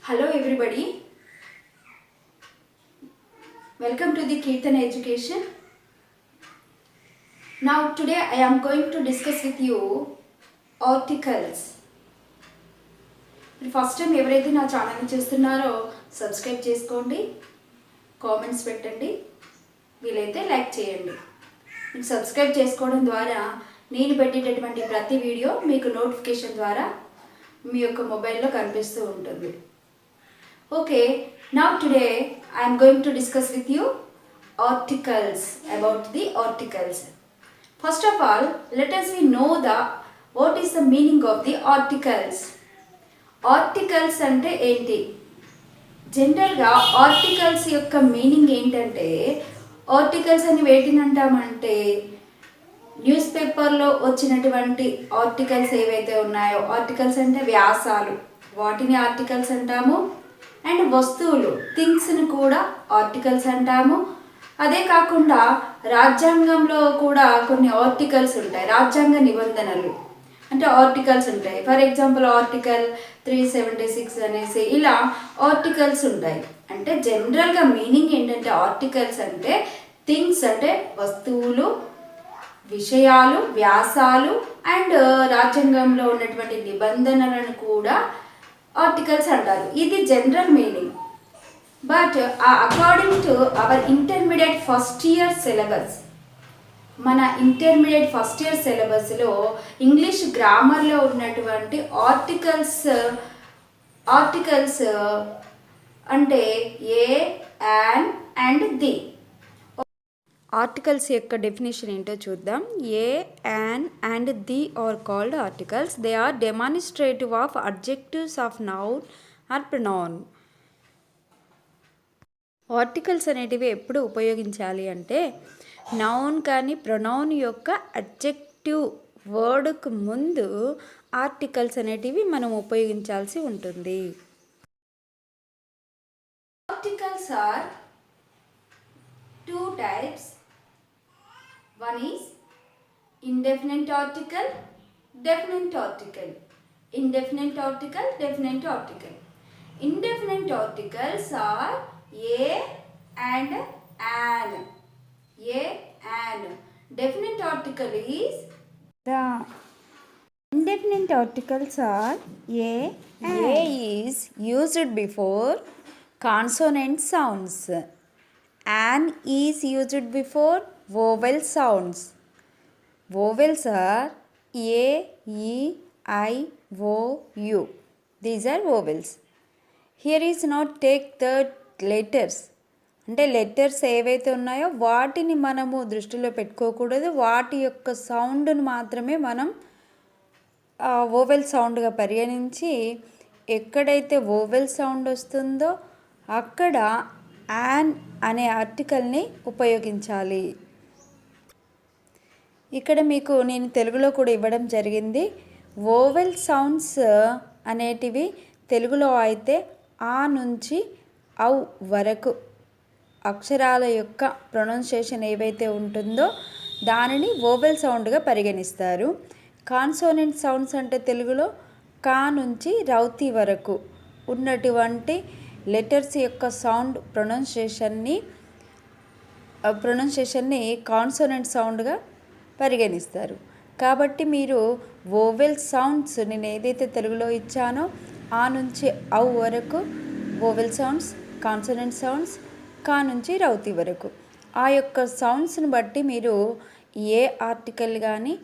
Hello everybody, welcome to the Kirtan Education. Now today I am going to discuss with you articles. First time ఎవరైతే నా ఛానల్ని చూస్తున్నారో subscribe చేసుకోండి, comments పెట్టండి, వీలైతే లైక్ చేయండి. మీకు సబ్స్క్రైబ్ చేసుకోవడం ద్వారా నేను పెట్టేటటువంటి ప్రతి వీడియో మీకు నోటిఫికేషన్ ద్వారా మీ యొక్క మొబైల్లో కనిపిస్తూ ఉంటుంది. Okay, now today I am going to discuss with you articles, about the articles. First of all, let us know what is the meaning of the articles. Articles అంటే ఏంటి? జనరల్గా ఆర్టికల్స్ యొక్క మీనింగ్ ఏంటంటే, ఆర్టికల్స్ అని వేటిని అంటామంటే news పేపర్లో వచ్చినటువంటి articles ఏవైతే ఉన్నాయో, ఆర్టికల్స్ అంటే వ్యాసాలు, వాటిని ఆర్టికల్స్ అంటాము. అండ్ వస్తువులు, థింగ్స్ని కూడా ఆర్టికల్స్ అంటాము. అదే కాకుండా రాజ్యాంగంలో కూడా కొన్ని ఆర్టికల్స్ ఉంటాయి, రాజ్యాంగ నిబంధనలు అంటే ఆర్టికల్స్ ఉంటాయి. ఫర్ ఎగ్జాంపుల్ ఆర్టికల్ 376 అనేసి ఇలా ఆర్టికల్స్ ఉంటాయి. అంటే జనరల్గా మీనింగ్ ఏంటంటే ఆర్టికల్స్ అంటే థింగ్స్ అంటే వస్తువులు, విషయాలు, వ్యాసాలు అండ్ రాజ్యాంగంలో ఉన్నటువంటి నిబంధనలను కూడా ఆర్టికల్స్ అంటారు. ఇది general meaning. But according to our intermediate first year syllabus, మన ఇంటర్మీడియట్ ఫస్ట్ ఇయర్ సిలబస్లో ఇంగ్లీష్ గ్రామర్లో ఉన్నటువంటి ఆర్టికల్స్ అంటే a, an and the. Articles యొక్క డెఫినేషన్ ఏంటో చూద్దాం. A, an and the are called articles. They are demonstrative of adjectives of noun or pronoun. Articles అనేటివి ఎప్పుడు ఉపయోగించాలి అంటే నౌన్ కానీ ప్రొనౌన్ యొక్క అడ్జెక్టివ్ వర్డ్కు ముందు ఆర్టికల్స్ అనేటివి మనం ఉపయోగించాల్సి ఉంటుంది. Articles are two types. One is indefinite article, definite article. Indefinite article, definite article. Indefinite articles are a and an. A and. Definite article is the. Indefinite articles are a and. A is used before consonant sounds. An is used before vowel sounds. Vowels are A, E, I, O, U. These are vowels. Here is not take the letters. అంటే letters ఏవైతే ఉన్నాయో వాటిని మనము దృష్టిలో పెట్టుకోకూడదు. వాటి యొక్క సౌండ్ను మాత్రమే మనం వోవెల్ సౌండ్గా పరిగణించి ఎక్కడైతే వోవెల్ సౌండ్ వస్తుందో అక్కడ యాన్ అనే ఆర్టికల్ని ఉపయోగించాలి. ఇక్కడ మీకు నేను తెలుగులో కూడా ఇవ్వడం జరిగింది. వోవెల్ సౌండ్స్ అనేటివి తెలుగులో అయితే ఆ నుంచి ఔ వరకు అక్షరాల యొక్క ప్రొనౌన్సియేషన్ ఏవైతే ఉంటుందో దానిని వోవెల్ సౌండ్గా పరిగణిస్తారు. కాన్సోనెంట్ సౌండ్స్ అంటే తెలుగులో కా నుంచి రౌతి వరకు ఉన్నటువంటి లెటర్స్ యొక్క సౌండ్ ప్రొనౌన్సియేషన్ని కాన్సోనెంట్ సౌండ్గా పరిగణిస్తారు. కాబట్టి మీరు వోవెల్ సౌండ్స్ నేను ఏదైతే తెలుగులో ఇచ్చానో ఆ నుంచి ఔ వరకు వోవెల్ సౌండ్స్, కాన్సోనెంట్ సౌండ్స్, కా నుంచి రౌతి వరకు ఆ యొక్క సౌండ్స్ని బట్టి మీరు ఏ ఆర్టికల్ కానీ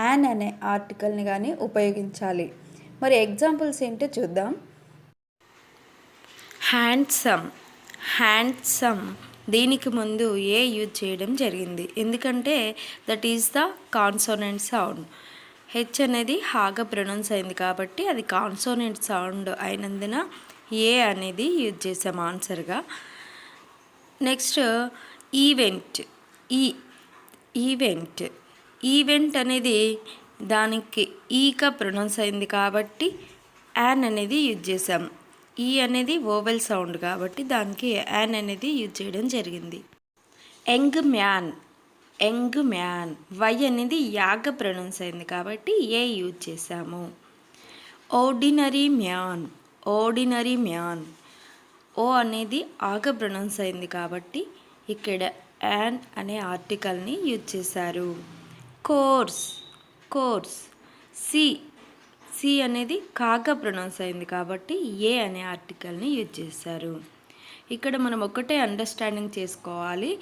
యాన్ అనే ఆర్టికల్ని కానీ ఉపయోగించాలి. మరి ఎగ్జాంపుల్స్ ఏంటో చూద్దాం. హ్యాండ్సమ్ దీనికి ముందు ఏ యూజ్ చేయడం జరిగింది, ఎందుకంటే that is the consonant sound. H అనేది హాగా ప్రొనౌన్స్ అయింది కాబట్టి అది కాన్సోనెంట్ సౌండ్ అయినందున ఏ అనేది యూజ్ చేసాం ఆన్సర్గా. నెక్స్ట్ ఈవెంట్ అనేది దానికి ఈగా ప్రొనౌన్స్ అయింది కాబట్టి యాన్ అనేది యూజ్ చేసాం. ఈ అనేది వోవెల్ సౌండ్ కాబట్టి దానికి యాన్ అనేది యూజ్ చేయడం జరిగింది. యంగ్ మ్యాన్ వై అనేది యాగా ప్రొనౌన్స్ అయింది కాబట్టి ఏ యూజ్ చేసాము. Ordinary man ordinary man. O అనేది ఆగా ప్రొనౌన్స్ అయింది కాబట్టి ఇక్కడ యాన్ అనే ఆర్టికల్ని యూజ్ చేశారు. Course, course. సి, సి అనేది కాగా ప్రొనౌన్స్ అయింది కాబట్టి ఏ అనే ఆర్టికల్ని యూజ్ చేశారు. ఇక్కడ మనం ఒకటే అండర్స్టాండింగ్ చేసుకోవాలి,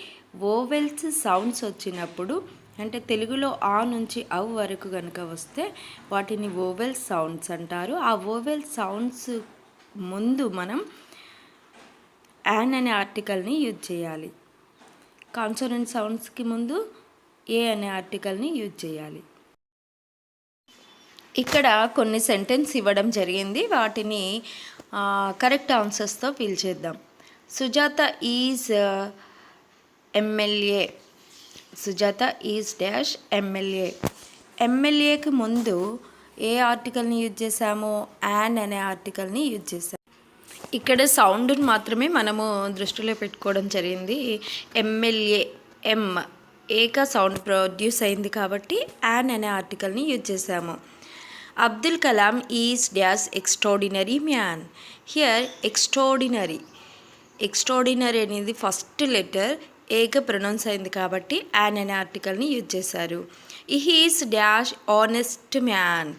వోవెల్స్ సౌండ్స్ వచ్చినప్పుడు అంటే తెలుగులో ఆ నుంచి అవ్ వరకు కనుక వస్తే వాటిని వోవెల్ సౌండ్స్ అంటారు. ఆ వోవెల్ సౌండ్స్ ముందు మనం యాన్ అనే ఆర్టికల్ని యూజ్ చేయాలి. కాన్సోనెంట్ సౌండ్స్కి ముందు ఏ అనే ఆర్టికల్ని యూజ్ చేయాలి. ఇక్కడ కొన్ని సెంటెన్స్ ఇవ్వడం జరిగింది, వాటిని కరెక్ట్ ఆన్సర్స్తో ఫిల్ చేద్దాం. Sujatha is MLA. Sujatha is dash MLA. ఎమ్మెల్యేకి ముందు ఏ ఆర్టికల్ని యూజ్ చేసాము? యాన్ అనే ఆర్టికల్ని యూజ్ చేసాము. ఇక్కడ సౌండ్ని మాత్రమే మనము దృష్టిలో పెట్టుకోవడం జరిగింది. ఎమ్మెల్యే ఎం ఏక సౌండ్ ప్రొడ్యూస్ అయింది కాబట్టి యాన్ అనే ఆర్టికల్ని యూజ్ చేసాము. Abdul Kalam is dash extraordinary man. Here extraordinary, extraordinary అనేది ఫస్ట్ లెటర్ ఏక ప్రొనౌన్స్ అయింది కాబట్టి యాన్ అనే ఆర్టికల్ని యూజ్ చేశారు. He is dash honest man.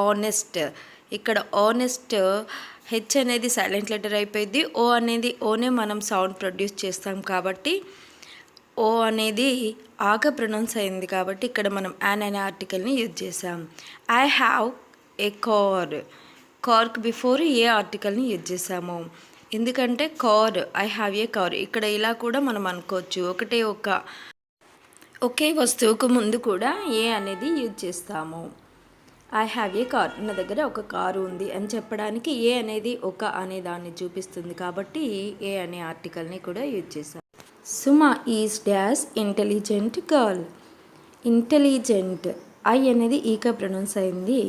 Honest, ఇక్కడ ఆనెస్ట్ హెచ్ అనేది సైలెంట్ లెటర్ అయిపోయింది. ఓ అనేది ఓనే మనం సౌండ్ ప్రొడ్యూస్ చేస్తాం కాబట్టి ఓ అనేది ఆగా ప్రొనౌన్స్ అయింది కాబట్టి ఇక్కడ మనం యాన్ అనే ఆర్టికల్ని యూజ్ చేసాం. I have a car. కార్కి బిఫోర్ ఏ ఆర్టికల్ని యూజ్ చేసాము, ఎందుకంటే car, I have a car. ఇక్కడ ఇలా కూడా మనం అనుకోవచ్చు, ఒకే వస్తువుకు ముందు కూడా ఏ అనేది యూజ్ చేస్తాము. ఐ హ్యావ్ ఏ కార్, నా దగ్గర ఒక కారు ఉంది అని చెప్పడానికి ఏ అనేది ఒక అనే దాన్ని చూపిస్తుంది కాబట్టి ఏ అనే ఆర్టికల్ని కూడా యూజ్ చేస్తాం. Suma is dash intelligent girl. Intelligent, I అనేది ఈక ప్రొనౌన్స్ అయింది,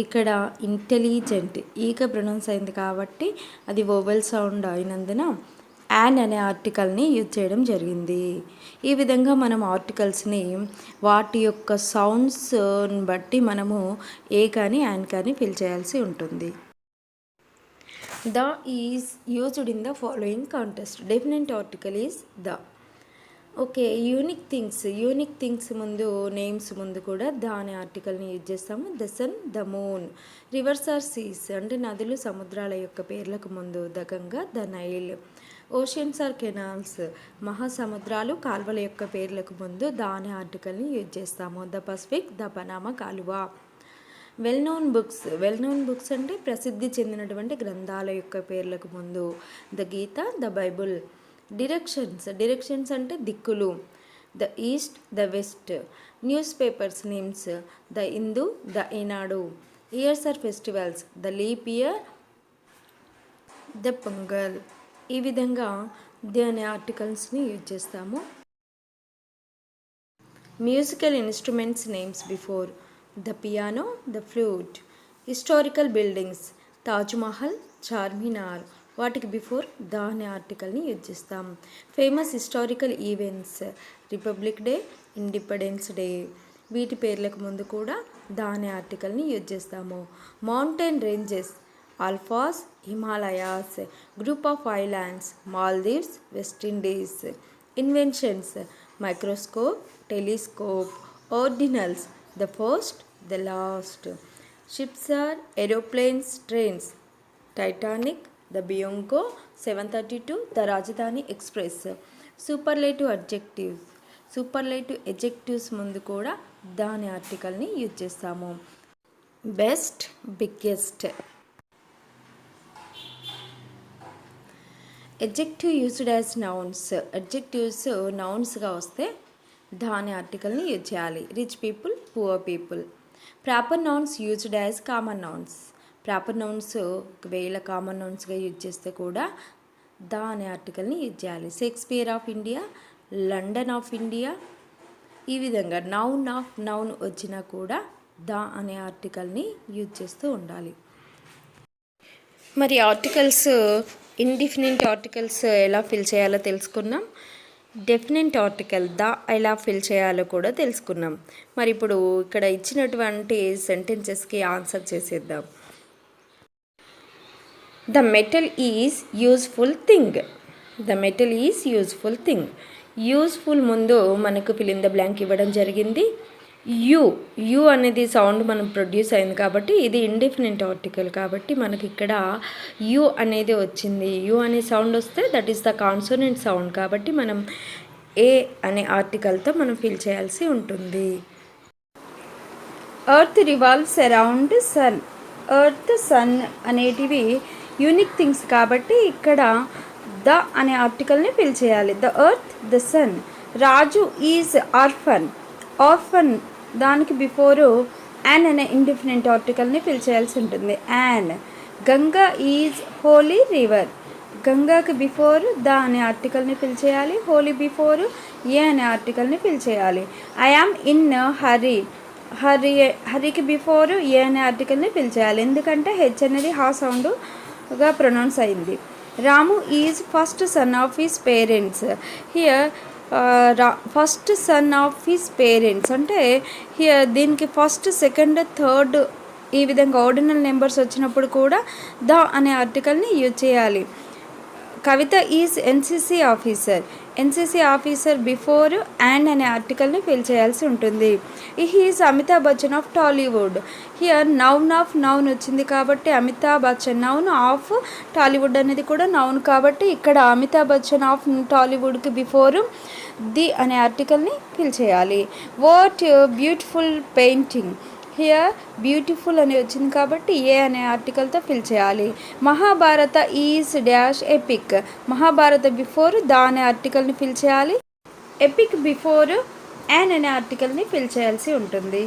ఇక్కడ ఇంటెలిజెంట్ ఈక ప్రొనౌన్స్ అయింది కాబట్టి అది వోవెల్ సౌండ్ అయినందున యాన్ అనే ఆర్టికల్ని యూజ్ చేయడం జరిగింది. ఈ విధంగా మనం ఆర్టికల్స్ని వాటి యొక్క సౌండ్స్ని బట్టి మనము ఏ కానీ యాన్ కానీ ఫిల్ చేయాల్సి ఉంటుంది. The is used in the following context. Definite article is the. Okay, unique things. Unique things ముందు, నేమ్స్ ముందు కూడా ద అనే ఆర్టికల్ని యూజ్ చేస్తాము. The sun, the moon. Rivers or seas అంటే నదులు సముద్రాల యొక్క పేర్లకు ముందు the Ganga, the Nile. Oceans or canals మహాసముద్రాలు కాలువల యొక్క పేర్లకు ముందు ద అనే ఆర్టికల్ని యూజ్ చేస్తాము. ద పసిఫిక్, ద పనామా కాలువ. Well known books. Well known books అంటే ప్రసిద్ధి చెందినటువంటి గ్రంథాల యొక్క పేర్లకు ముందు the Gita, the Bible. Directions. Directions అంటే దిక్కులు. The east, the west. Newspapers names the Hindu, the Eenadu. Years or festivals the leap year, the Pongal. ఈ విధంగా ద అనే ఆర్టికల్స్ని యూజ్ చేస్తాము. Musical instruments names before the piano, the flute. Historical buildings Taj Mahal, Charminar. వాటికి before the అనే ఆర్టికల్ని యూజ్ చేస్తాం. Famous historical events Republic Day, Independence Day. వీటి పేర్లకు ముందు కూడా ద అనే ఆర్టికల్ని యూజ్ చేస్తాము. Mountain ranges Alps, Himalayas. Group of islands Maldives, West Indies. Inventions microscope, telescope. Ordinals the first, the last. Ships or aeroplanes, trains. Titanic, the బియోంకో 732, the Rajdhani express. Superlative adjectives. Superlative adjectives ముందు కూడా ద అనే ఆర్టికల్ని use చేస్తాము. Best, biggest. Adjective used as nouns. Adjectives నౌన్స్గా వస్తే the అనే ఆర్టికల్ని యూజ్ చేయాలి. Rich people, poor people. Proper nouns used as common nouns. Proper nouns ఒకవేళ కామన్ నౌన్స్గా యూజ్ చేస్తే కూడా ద అనే ఆర్టికల్ని యూజ్ చేయాలి. Shakespeare of India, London of India. ఈ విధంగా నౌన్ ఆఫ్ నౌన్ వచ్చినా కూడా ద అనే ఆర్టికల్ని యూజ్ చేస్తూ ఉండాలి. మరి ఆర్టికల్స్, ఇండిఫినిట్ ఆర్టికల్స్ ఎలా ఫిల్ చేయాలో తెలుసుకున్నాం. డెఫినెట్ ఆర్టికల్ ద ఎలా ఫిల్ చేయాలో కూడా తెలుసుకున్నాం. మరి ఇప్పుడు ఇక్కడ ఇచ్చినటువంటి సెంటెన్సెస్కి ఆన్సర్ చేసేద్దాం. The metal is useful thing. The metal is useful thing. Useful ముందు మనకు ఫిల్ ఇన్ ద బ్లాంక్ ఇవ్వడం జరిగింది. యు అనేది సౌండ్ మనం ప్రొడ్యూస్ అయింది కాబట్టి ఇది ఇండిఫినిట్ ఆర్టికల్ కాబట్టి మనకి ఇక్కడ యు అనేది వచ్చింది. యు అనే సౌండ్ వస్తే that is the consonant sound కాబట్టి మనం ఏ అనే ఆర్టికల్తో మనం ఫిల్ చేయాల్సి ఉంటుంది. Earth revolves around sun. Earth sun అనేటివి యూనిక్ థింగ్స్ కాబట్టి ఇక్కడ ద అనే ఆర్టికల్ని ఫిల్ చేయాలి. The earth, the sun. Raju is orphan. Orphan దానికి బిఫోరు యాన్ అనే ఇండిఫినెంట్ ఆర్టికల్ని ఫిల్ చేయాల్సి ఉంటుంది. An. Ganga is holy river. గంగాకి బిఫోర్ ద అనే ఆర్టికల్ని ఫిల్ చేయాలి. హోలీ బిఫోర్ ఏ అనే ఆర్టికల్ని ఫిల్ చేయాలి. I am in hurry. హరీకి బిఫోర్ ఏ అనే ఆర్టికల్ని ఫిల్ చేయాలి ఎందుకంటే హెచ్ అనేది హా సౌండ్గా ప్రొనౌన్స్ అయింది. Ramu is first son of his parents. Here first son of his parents అంటే హియర్ దీనికి ఫస్ట్, సెకండ్, థర్డ్ ఈ విధంగా ఆర్డినల్ నెంబర్స్ వచ్చినప్పుడు కూడా ద అనే ఆర్టికల్ని యూజ్ చేయాలి. Kavitha is NCC officer. NCC officer before and అనే ఆర్టికల్ని ఫిల్ చేయాల్సి ఉంటుంది. Is Amitabh Bachchan of Tollywood. Here noun of noun వచ్చింది కాబట్టి అమితాబ్ బచ్చన్ నౌన్, ఆఫ్ టాలీవుడ్ అనేది కూడా నౌన్ కాబట్టి ఇక్కడ అమితాబ్ బచ్చన్ ఆఫ్ టాలీవుడ్కి బిఫోర్ ది అనే ఆర్టికల్ని ఫిల్ చేయాలి. What beautiful painting. Here beautiful అని వచ్చింది కాబట్టి ఏ అనే ఆర్టికల్తో ఫిల్ చేయాలి. Mahabharata is dash epic. Mahabharata before the అనే ఆర్టికల్ని ఫిల్ చేయాలి. ఎపిక్ బిఫోర్ యాన్ అనే ఆర్టికల్ని ఫిల్ చేయాల్సి ఉంటుంది.